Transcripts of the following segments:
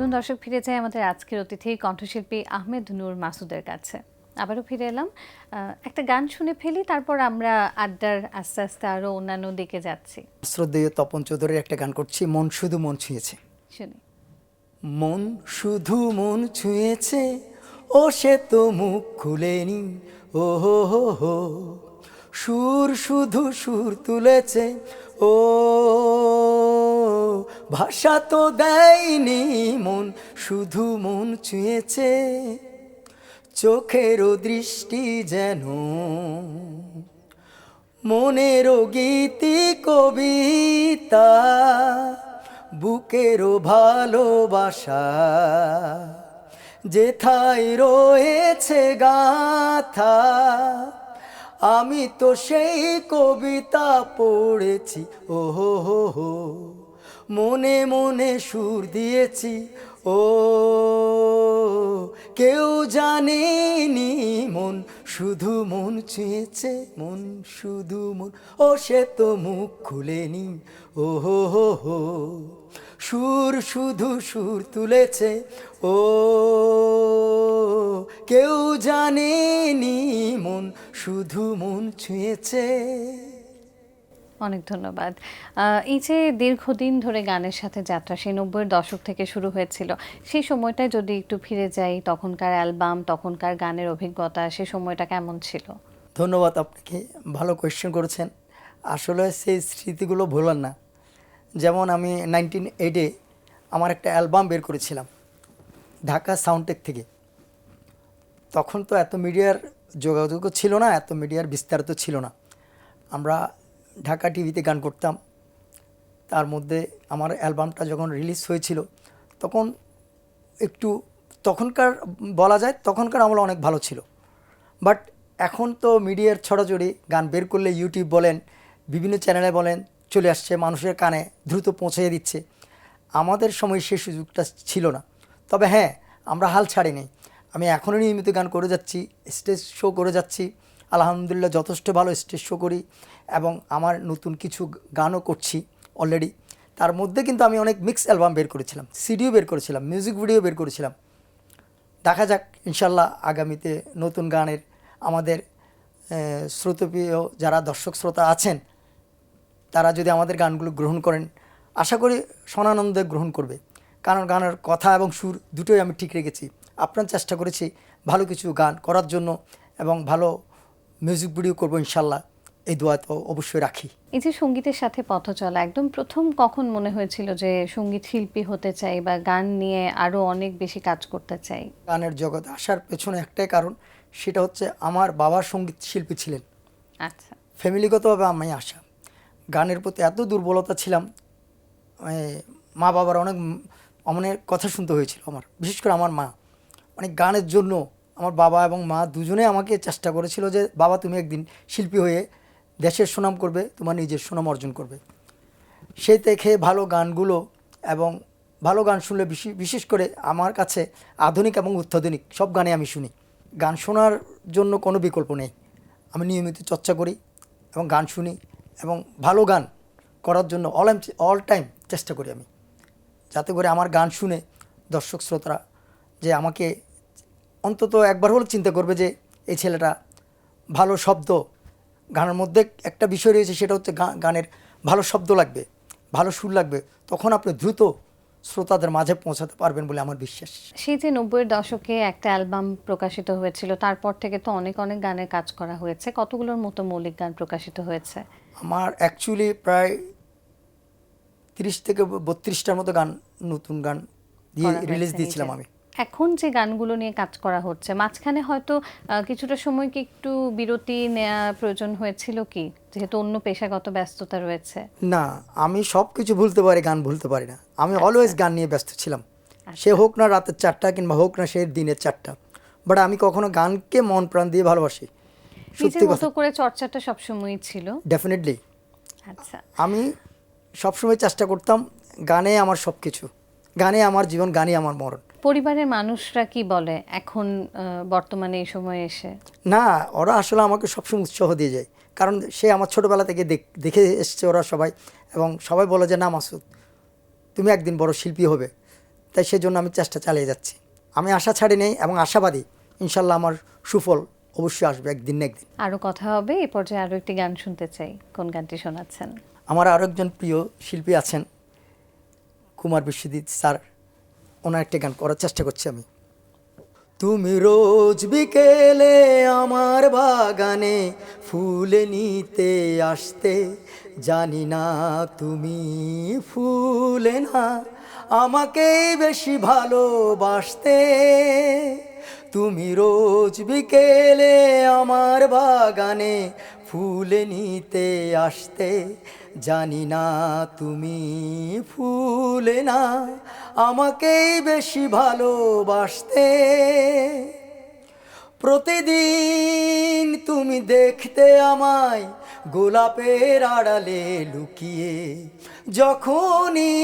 চলুন দর্শক ফিরে যাই আমাদের আজকের অতিথি কণ্ঠশিল্পী আহমেদ নূর মাসুদের কাছে। আবারও ফিরে এলাম। একটা গান শুনে ফেলি, তারপর আমরা আড্ডার আস্তে আস্তে আরো অন্যান্য দিকে যাচ্ছি। শ্রদ্ধেয় তপন চৌধুরীর একটা গান করছি, মন শুধু মন ছুঁয়েছে। শুনি। মন শুধু মন ছুঁয়েছে, ও সে তো মুখ খুলেনি। ও হো হো হো, সুর শুধু সুর তুলেছে। ও ভাষা তো দেয়নি, মন শুধু মন ছুঁয়েছে। চোখেরও দৃষ্টি যেন মনেরও গীতি কবিতা, বুকেরও ভালোবাসা যেথায় রয়েছে গাথা। আমি তো সেই কবিতা পড়েছি। ও হো হো হো, মনে মনে সুর দিয়েছি। ও কেউ জানেনি, মন শুধু মন ছুঁয়েছে। মন শুধু মন, ও সে তো মুখ খুলেনি। ও হো হো হো, সুর শুধু সুর তুলেছে। ও কেউ জানেনি, মন শুধু মন ছুঁয়েছে। অনেক ধন্যবাদ। এই যে দীর্ঘদিন ধরে গানের সাথে যাত্রা, সেই ৯০-এর দশক থেকে শুরু হয়েছিল, সেই সময়টায় যদি একটু ফিরে যাই, তখনকার অ্যালবাম, তখনকার গানের অভিজ্ঞতা, সে সময়টা কেমন ছিল? ধন্যবাদ আপনাকে, ভালো কোয়েশ্চেন করেছেন। আসলে সেই স্মৃতিগুলো ভোলার না। যেমন আমি 1980 আমার একটা অ্যালবাম বের করেছিলাম ঢাকা সাউন্ডটেক থেকে। তখন তো এত মিডিয়ার যোগাযোগও ছিল না, এত মিডিয়ার বিস্তারিত ছিল না। আমরা ঢাকা টিভিতে গান করতাম। তার মধ্যে আমার অ্যালবামটা যখন রিলিজ হয়েছিল, তখন একটু তখনকার বলা যায় তখনকার আমল অনেক ভালো ছিল। বাট এখন তো মিডিয়ার ছড়াছড়ি, গান বের করলে ইউটিউব বলেন, বিভিন্ন চ্যানেলে বলেন, চলে আসছে, মানুষের কানে দ্রুত পৌঁছে দিচ্ছে। আমাদের সময় সেই সুযোগটা ছিল না। তবে হ্যাঁ, আমরা হাল ছাড়িনি। আমি এখনও নিয়মিত গান করে যাচ্ছি, স্টেজ শো করে যাচ্ছি। আলহামদুলিল্লাহ যথেষ্ট ভালো স্টেজ শো করি এবং আমার নতুন কিছু গানও করছি অলরেডি। তার মধ্যে কিন্তু আমি অনেক মিক্স অ্যালবাম বের করেছিলাম, সিডিও বের করেছিলাম, মিউজিক ভিডিও বের করেছিলাম। দেখা যাক ইনশাল্লাহ আগামীতে নতুন গানের আমাদের শ্রোতপ্রিয় যারা দর্শক শ্রোতা আছেন, তারা যদি আমাদের গানগুলো গ্রহণ করেন, আশা করি সনানন্দে গ্রহণ করবে। কারণ গানের কথা এবং সুর দুটোই আমি ঠিক রেখেছি। আপনার চেষ্টা করেছি ভালো কিছু গান করার জন্য এবং ভালো মিউজিক ভিডিও করবো ইনশাল্লাহ, এই দোয়া তো অবশ্যই রাখি। এই যে সঙ্গীতের সাথে পথ চলা, একদম প্রথম কখন মনে হয়েছিল যে সঙ্গীত শিল্পী হতে চাই বা গান নিয়ে আরো অনেক বেশি কাজ করতে চাই? গানের জগতে আসার পেছনে একটাই কারণ, সেটা হচ্ছে আমার বাবা সঙ্গীত শিল্পী ছিলেন। আচ্ছা। ফ্যামিলিগতভাবে আমি আসা, গানের প্রতি এত দুর্বলতা ছিলাম, মা বাবার অনেক অমনের কথা শুনতে হয়েছিল আমার, বিশেষ করে আমার মা। অনেক গানের জন্য আমার বাবা এবং মা দুজনে আমাকে চেষ্টা করেছিল যে বাবা তুমি একদিন শিল্পী হয়ে দেশের সুনাম করবে, তোমার নিজের সুনাম অর্জন করবে। সেই থেকে ভালো গানগুলো এবং ভালো গান শুনলে বিশেষ করে আমার কাছে আধুনিক এবং অত্যাধুনিক সব গানে আমি শুনি। গান শোনার জন্য কোনো বিকল্প নেই। আমি নিয়মিত চর্চা করি এবং গান শুনি এবং ভালো গান করার জন্য অল টাইম চেষ্টা করি আমি, যাতে করে আমার গান শুনে দর্শক শ্রোতারা যে আমাকে অন্তত একবার হলে চিন্তা করবে যে এই ছেলেটা ভালো শব্দ, গানের মধ্যে একটা বিষয় রয়েছে, সেটা হচ্ছে গানের ভালো শব্দ লাগবে, ভালো সুর লাগবে, তখন আপনি দ্রুত শ্রোতাদের মাঝে পৌঁছাতে পারবেন বলে আমার বিশ্বাস। সেই যে ৯০-এর দশকে একটা অ্যালবাম প্রকাশিত হয়েছিল, তারপর থেকে তো অনেক অনেক গানের কাজ করা হয়েছে। কতগুলোর মতো মৌলিক গান প্রকাশিত হয়েছে? আমার অ্যাকচুয়ালি প্রায় 30 থেকে 32টার মতো গান, নতুন গান দিয়ে রিলিজ দিয়েছিলাম আমি। এখন যে গানগুলো নিয়ে কাজ করা হচ্ছে, মাঝখানে হয়তো কিছুটা সময় কি একটু বিরতি নেওয়া প্রয়োজন হয়েছিল কি, যেহেতু অন্য পেশাগত ব্যস্ততা রয়েছে? না, আমি সব কিছু ভুলতে পারি, গান ভুলতে পারি না। আমি অলওয়েজ গান নিয়ে ব্যস্ত ছিলাম, সে হোক না রাতের 4টা কিংবা হোক না সে দিনের 4টা। বাট আমি কখনো গানকে মন প্রাণ দিয়ে ভালোবাসি। নিজের মতো করে চর্চাটা সবসময়ই ছিল। ডেফিনেটলি। আচ্ছা। আমি সবসময় চেষ্টা করতাম, গানে আমার সব কিছু, গানে আমার জীবন, গানে আমার মরণ। পরিবারের মানুষরা কি বলে এখন বর্তমানে এই সময়ে এসে? না, ওরা আসলে আমাকে সবসময় উৎসাহ দিয়ে যায়, কারণ সে আমার ছোটোবেলা থেকে দেখে এসছে ওরা সবাই, এবং সবাই বলে যে না মাসুদ, তুমি একদিন বড় শিল্পী হবে। তাই সেজন্য আমি চেষ্টা চালিয়ে যাচ্ছি। আমি আশা ছাড়ি নেই এবং আশাবাদী ইনশাল্লাহ আমার সুফল অবশ্যই আসবে একদিন না একদিন। আরও কথা হবে, এ পর্যায়ে আরও একটি গান শুনতে চাই। কোন গানটি শোনাচ্ছেন? আমার আরও একজন প্রিয় শিল্পী আছেন, কুমার বিশ্বজিৎ স্যার, ওনার একটি গান করার চেষ্টা করছি আমি। তুমি রোজ বিকেলে আমার বাগানে ফুল নিতে আসতে, জানি না তুমি ফুলে না আমাকেই বেশি ভালোবাসতে। তুমি রোজ বিকেলে আমার বাগানে ফুল নিতে আসতে, জানি না তুমি ফুলে না আমাকেই বেশি ভালোবাসতে। প্রতিদিন তুমি দেখতে আমায় গোলাপের আড়ালে লুকিয়ে, যখনই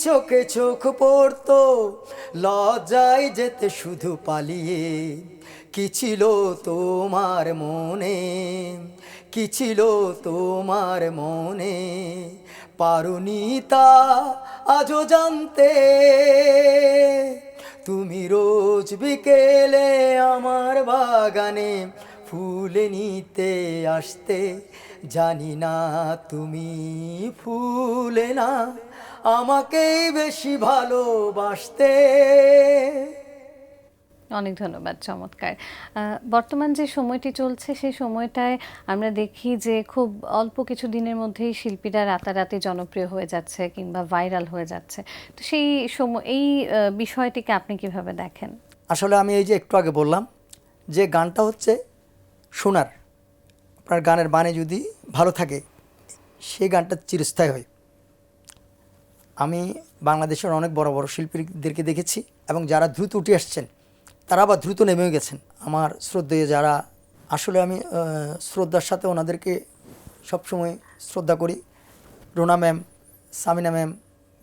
চোখে চোখ পড়তো লজ্জায় যেতে শুধু পালিয়ে। কি ছিল তোমার মনে, কি ছিল তোমার মনে, পারুনি তা আজও জানতে। তুমি রোজ বিকেলে আমার বাগানে ফুল নিতে আসতে, জানি না তুমি ফুলে না আমাকেই বেশি ভালোবাসতে। অনেক ধন্যবাদ, চমৎকার। বর্তমান যে সময়টি চলছে সেই সময়টায় আমরা দেখি যে খুব অল্প কিছু দিনের মধ্যেই শিল্পীরা রাতারাতি জনপ্রিয় হয়ে যাচ্ছে কিংবা ভাইরাল হয়ে যাচ্ছে। তো সেই সময় এই বিষয়টিকে আপনি কিভাবে দেখেন? আসলে আমি এই যে একটু আগে বললাম যে গানটা হচ্ছে শোনার, আপনার গানের বাণী যদি ভালো থাকে সেই গানটা চিরস্থায়ী হয়। আমি বাংলাদেশের অনেক বড় বড় শিল্পীদেরকে দেখেছি এবং যারা দ্রুত উঠে আসছেন তারা আবার দ্রুত নেমেও গেছেন। আমার শ্রদ্ধেয় যারা, আসলে আমি শ্রদ্ধার সাথে ওনাদেরকে সবসময় শ্রদ্ধা করি। Runa ma'am, Samina ma'am,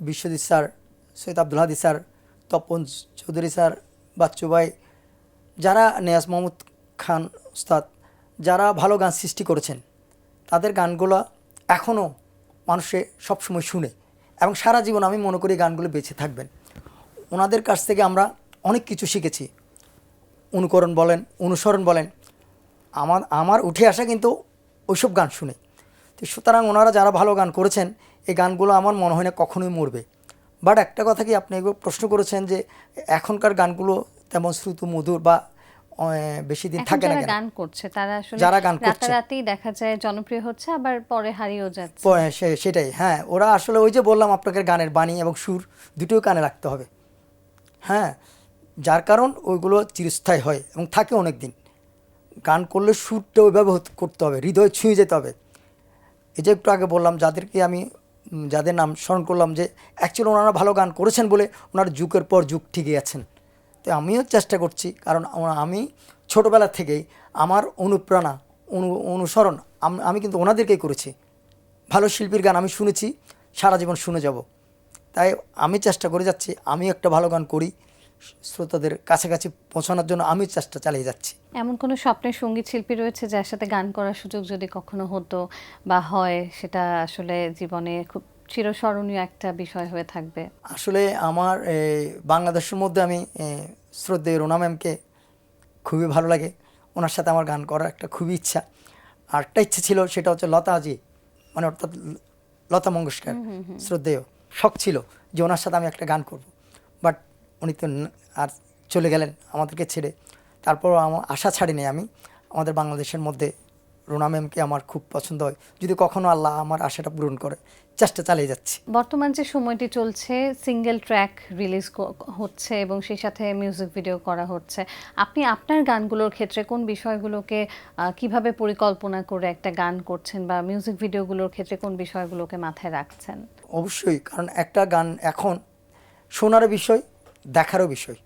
Biswajit sir, Syed Abdul Hadi sir, Tapan Chowdhury sir, Bachchu ভাই, যারা নেয়াজ মোহাম্মদ খান উস্তাদ, যারা ভালো গান সৃষ্টি করেছেন, তাদের গানগুলো এখনও মানুষে সবসময় শুনে এবং সারা জীবন আমি মনে করি গানগুলো বেঁচে থাকবেন। ওনাদের কাছ থেকে আমরা অনেক কিছু শিখেছি, অনুকরণ বলেন, অনুসরণ বলেন। আমার উঠে আসা কিন্তু ওইসব গান শুনে। তো সুতরাং ওনারা যারা ভালো গান করেছেন এই গানগুলো আমার মনে হয় না কখনোই মরবে। বাট একটা কথা কি, আপনি এগুলো প্রশ্ন করেছেন যে এখনকার গানগুলো তেমন শ্রুত মধুর বা বেশি দিন থাকে না যারা কেন? গান করছে তারা আসলে যারা গান করছে রাতারাতি দেখা যায় জনপ্রিয় হচ্ছে, আবার পরে হারিয়েও যাচ্ছে। সেটাই, হ্যাঁ, ওরা আসলে ওই যে বললাম আপনাকে, গানের বাণী এবং সুর দুটোই কানে রাখতে হবে। হ্যাঁ, যার কারণ ওইগুলো চিরস্থায়ী হয় এবং থাকে অনেক দিন। গান করলে সুরটা ওইভাবে করতে হবে, হৃদয় ছুঁয়ে যেতে হবে। এই যে একটু আগে বললাম যাদেরকে আমি যাদের নাম স্মরণ করলাম যে অ্যাকচুয়ালি ওনারা ভালো গান করেছেন বলে ওনারা যুগের পর যুগ ঠিকই আছেন। তো আমিও চেষ্টা করছি, কারণ আমি ছোটোবেলা থেকেই আমার অনুপ্রেরণা অনুসরণ আমি কিন্তু ওনাদেরকেই করেছি। ভালো শিল্পীর গান আমি শুনেছি, সারা জীবন শুনে যাব। তাই আমি চেষ্টা করে যাচ্ছি আমি একটা ভালো গান করি, শ্রোতাদের কাছাকাছি পৌঁছানোর জন্য আমি চেষ্টা চালিয়ে যাচ্ছি। এমন কোনো স্বপ্নের সঙ্গীত শিল্পী রয়েছে যার সাথে গান করার সুযোগ যদি কখনো হতো বা হয়, সেটা আসলে জীবনে খুব চিরস্মরণীয় একটা বিষয় হয়ে থাকবে? আসলে আমার বাংলাদেশের মধ্যে আমি শ্রদ্ধেয় রুনা ম্যামকে খুবই ভালো লাগে, ওনার সাথে আমার গান করার একটা খুবই ইচ্ছা। আর একটা ইচ্ছা ছিল, সেটা হচ্ছে লতা আজি, মানে অর্থাৎ লতা মঙ্গেশকর শ্রদ্ধেয়, শখ ছিল যে ওনার সাথে আমি একটা গান করব। বাট উনি তো আর চলে গেলেন আমাদেরকে ছেড়ে। তারপর আমার আশা ছাড়িনি আমি, আমাদের বাংলাদেশের মধ্যে রুনা ম্যামকে আমার খুব পছন্দ হয়। যদি কখনো আল্লাহ আমার আশাটা পূরণ করে, চেষ্টা চালিয়ে যাচ্ছি। বর্তমান যে সময়টি চলছে, সিঙ্গেল ট্র্যাক রিলিজ হচ্ছে এবং সেই সাথে মিউজিক ভিডিও করা হচ্ছে। আপনি আপনার গানগুলোর ক্ষেত্রে কোন বিষয়গুলোকে কিভাবে পরিকল্পনা করে একটা গান করছেন, বা মিউজিক ভিডিওগুলোর ক্ষেত্রে কোন বিষয়গুলোকে মাথায় রাখছেন? অবশ্যই, কারণ একটা গান এখন শোনারও বিষয়, দেখারও বিষয়,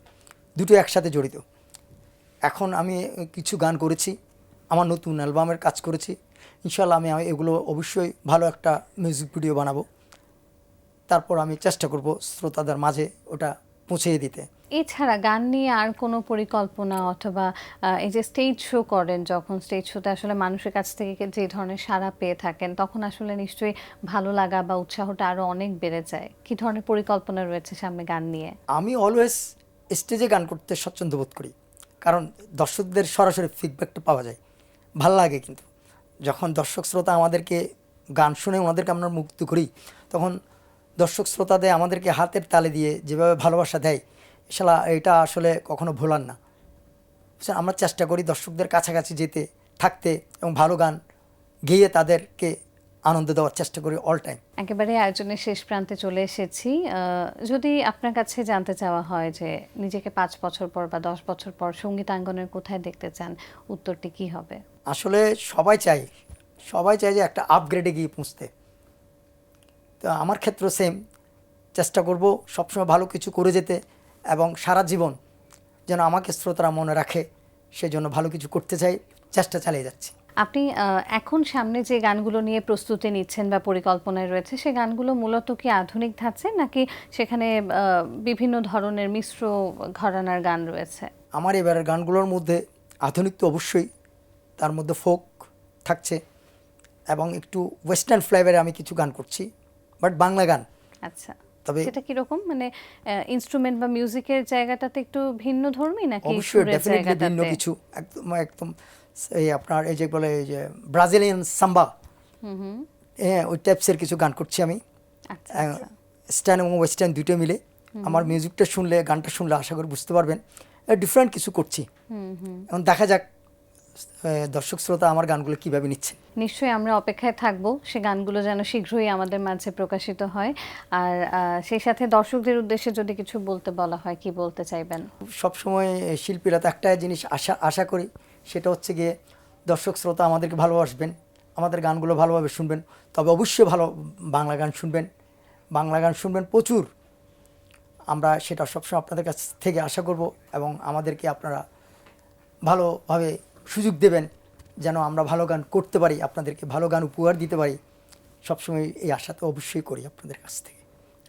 দুটো একসাথে জড়িত। এখন আমি কিছু গান করেছি, আমার নতুন অ্যালবামের কাজ করেছি। ইনশাল্লাহ আমি এগুলো অবশ্যই ভালো একটা মিউজিক ভিডিও বানাবো। তারপর আমি চেষ্টা করব শ্রোতাদের মাঝে ওটা পৌঁছিয়ে দিতে। এছাড়া গান নিয়ে আর কোনো পরিকল্পনা অথবা এই যে স্টেজ শো করেন, যখন স্টেজ শোতে আসলে মানুষের কাছ থেকে যে ধরনের সাড়া পেয়ে থাকেন, তখন আসলে নিশ্চয়ই ভালো লাগা বা উৎসাহটা আরো অনেক বেড়ে যায়। কি ধরনের পরিকল্পনা রয়েছে সামনে গান নিয়ে? আমি অলওয়েজ স্টেজে গান করতে স্বচ্ছন্দ বোধ করি, কারণ দর্শকদের সরাসরি ফিডব্যাকটা পাওয়া যায়, ভাল লাগে। কিন্তু যখন দর্শক শ্রোতা আমাদেরকে গান শুনে ওনাদেরকে আমরা মুগ্ধ করি, তখন দর্শক শ্রোতাদের আমাদেরকে হাতের তালে দিয়ে যেভাবে ভালোবাসা দেয়, এটা আসলে কখনো ভোলার না। বুঝছেন, আমরা চেষ্টা করি দর্শকদের কাছাকাছি যেতে, থাকতে এবং ভালো গান গেয়ে তাদেরকে আনন্দ দেওয়ার চেষ্টা করি অল টাইম। একেবারে আয়োজনের শেষ প্রান্তে চলে এসেছি। যদি আপনার কাছে জানতে চাওয়া হয় যে নিজেকে ৫ বছর পর বা ১০ বছর পর সঙ্গীতাঙ্গনের কোথায় দেখতে চান, উত্তরটি কি হবে? আসলে সবাই চায় যে একটা আপগ্রেডে গিয়ে পৌঁছতে। তো আমার ক্ষেত্রে সেম, চেষ্টা করব সবসময় ভালো কিছু করে যেতে এবং সারা জীবন যেন আমাকে শ্রোতারা মনে রাখে, সেজন্য ভালো কিছু করতে চাই, চেষ্টা চালিয়ে যাচ্ছি। আপনি এখন সামনে যে গানগুলো নিয়ে প্রস্তুতি নিচ্ছেন বা পরিকল্পনায় রয়েছে, সে গানগুলো মূলত কি আধুনিক ধাঁচে, নাকি সেখানে বিভিন্ন ধরনের মিশ্র ঘরানার গান রয়েছে? আমার এবারের গানগুলোর মধ্যে আধুনিক তো অবশ্যই, তার মধ্যে ফোক থাকছে এবং একটু ওয়েস্টার্ন ফ্লেভারে আমি কিছু গান করছি, বাট বাংলা গান। আচ্ছা, তবে সেটা কিরকম, মানে ইনস্ট্রুমেন্ট বা মিউজিকের জায়গাটাতে একটু ভিন্ন ধর্মী, নাকি অবশ্যই সুরের ডেফিনেটলি ভিন্ন জায়গাটাতে? কিছু, একদম একদম এই আপনার এই যে বলে এই যে ব্রাজিলিয়ান সাম্বা, হ্যাঁ ওই টাইপসের কিছু গান করছি আমি, আচ্ছা আচ্ছা। স্ট্যান্ড এবং ওয়েস্টার্ন দুটো মিলে। আমার মিউজিকটা শুনলে, গানটা শুনলে আশা করি বুঝতে পারবেন ডিফারেন্ট কিছু করছি। এখন দেখা যাক দর্শক শ্রোতা আমার গানগুলো কীভাবে নিচ্ছে। নিশ্চয়ই আমরা অপেক্ষায় থাকবো সে গানগুলো যেন শীঘ্রই আমাদের মাঝে প্রকাশিত হয়। আর সেই সাথে দর্শকদের উদ্দেশ্যে যদি কিছু বলতে বলা হয়, কি বলতে চাইবেন? সবসময় শিল্পীরা তো একটা জিনিস আশা করি, সেটা হচ্ছে গিয়ে দর্শক শ্রোতা আমাদেরকে ভালোবাসবেন, আমাদের গানগুলো ভালোভাবে শুনবেন। তবে অবশ্যই ভালো বাংলা গান শুনবেন প্রচুর। আমরা সেটা সবসময় আপনাদের কাছ থেকে আশা করব এবং আমাদেরকে আপনারা ভালোভাবে সুযোগ দেবেন যেন আমরা ভালো গান করতে পারি, আপনাদেরকে ভালো গান উপহার দিতে পারি। সবসময় এই আশা তো অবশ্যই করি আপনাদের কাছ থেকে।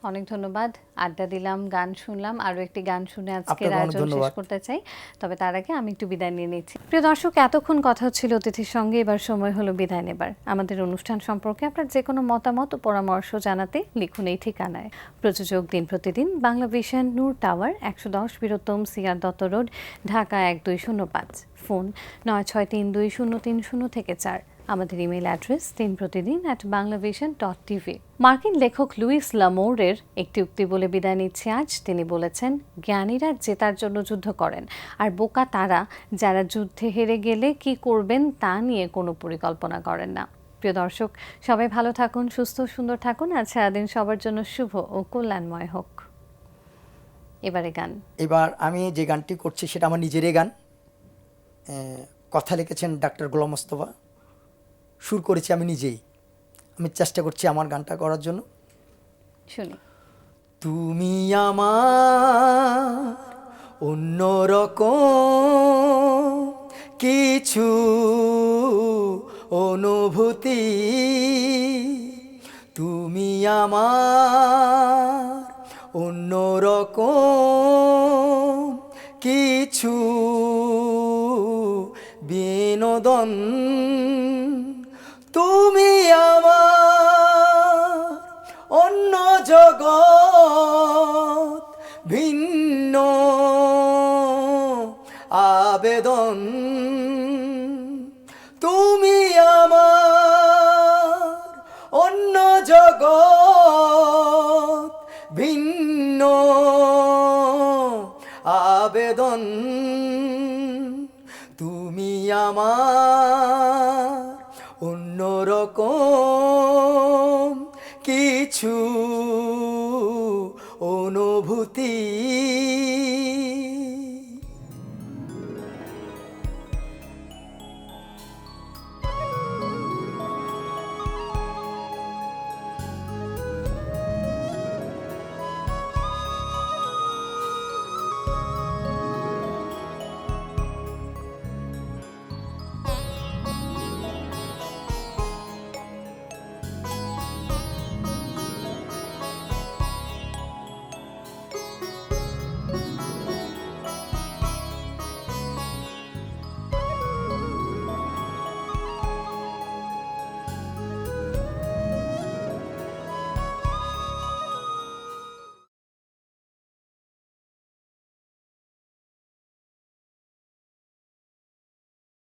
অনেক ধন্যবাদ। আড্ডা দিলাম, গান শুনলাম। আরও একটি গান শুনে আজকের আপনাকে অনেক আয়োজন শেষ ধন্যবাদ। করতে চাই। তবে তার আগে আমি একটু বিদায় নিয়ে নিচ্ছি। প্রিয় দর্শক, এতক্ষণ কথা হচ্ছিল অতিথির সঙ্গে, এবার সময় হলো বিদায় নেবার। আমাদের অনুষ্ঠান সম্পর্কে আপনার যে কোনো মতামত ও পরামর্শ জানাতে লিখুন এই ঠিকানায়। প্রযোজক দিন প্রতিদিন, Bangla vision, Noor tower, ১১০ Bir Uttom, CR Dutta road, Dhaka ১২০৫। Phone ৯৬৩২০৩০ থেকে ৪। আমাদের ইমেল অ্যাড্রেস dinprotidin@banglavision.tv। মার্কিন লেখক লুইস লামোরের একটি উক্তি বলে বিদায় নিচ্ছি আজ। তিনি বলেছেন, জ্ঞানীরা জেতার জন্য যুদ্ধ করেন, আর বোকা তারা যারা যুদ্ধে হেরে গেলে কি করবেন তা নিয়ে কোনো পরিকল্পনা করেন না। প্রিয় দর্শক, সবাই ভালো থাকুন, সুস্থ সুন্দর থাকুন। আজ সারাদিন সবার জন্য শুভ ও কল্যাণময় হোক। এবারে গান। এবার আমি যে গানটি করছি সেটা আমার নিজেরই গান। কথা লিখেছেন ডাক্তার গোলাম মোস্তফা, সুর করেছি আমি নিজেই। আমি চেষ্টা করছি আমার গানটা করার জন্য। শুনি। তুমি আমার অন্যরকম কিছু অনুভূতি, তুমি আমার অন্যরকম কিছু বিনোদন, তুমি আমার অন্য জগৎ, ভিন্ন আবেদন, তুমি আমার অন্য জগৎ, ভিন্ন আবেদন, তুমি আমার অন্যরকম কিছু অনুভূতি।